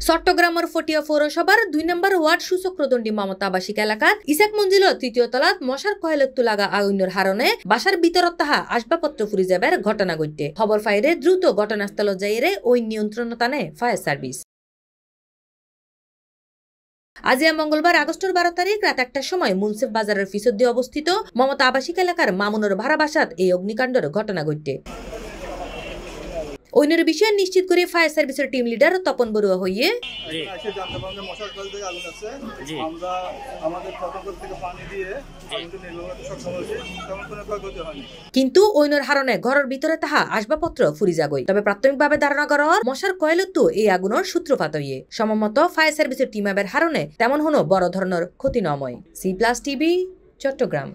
চট্টগ্রামের ফটিয়া পৌরসভার ২ নম্বর ওয়ার্ড সুচক্রদণ্ডী মমতা আবাসিক এলাকার ইসাক মঞ্জিলের ৩য় তলাত মশার কয়েলত্তু লাগা আগুনের হারণে বাসার ভিতরত তাহা আসবাবপত্র ফুরি যাবার ঘটনা ঘটে। খবর পাইরে দ্রুত ঘটনাস্থল যাইরে ওই নিয়ন্ত্রণ টানে ফায়ার সার্ভিস। আজ মঙ্গলবার আগস্টের ১২ তারিখ রাত ১টার সময় মুন্সিফ বাজারের পিছন দিয়ে অবস্থিত মমতা আবাসিক এলাকার মামুনের ভাড়া বাসাত এই অগ্নিকাণ্ডের ঘটনা ঘটে। ওইনের বিষয় নিশ্চিত করে ফায়ার সার্ভিসের টিম লিডার তপন বড়ুয়া হইয়ে কিন্তু ওইনের হারণে ঘরের ভিতরে তাহা আসবাবপত্র ফুরি যাগই। তবে প্রাথমিকভাবে ধারণা করা হয় মশার কয়েলতো এই আগুনের সূত্রপাত হইয়ে। সম্মত ফায়ার সার্ভিসের টিমের হারণে তেমন কোনো বড় ধরনের ক্ষতি নময়। C plus TV, Chittagong.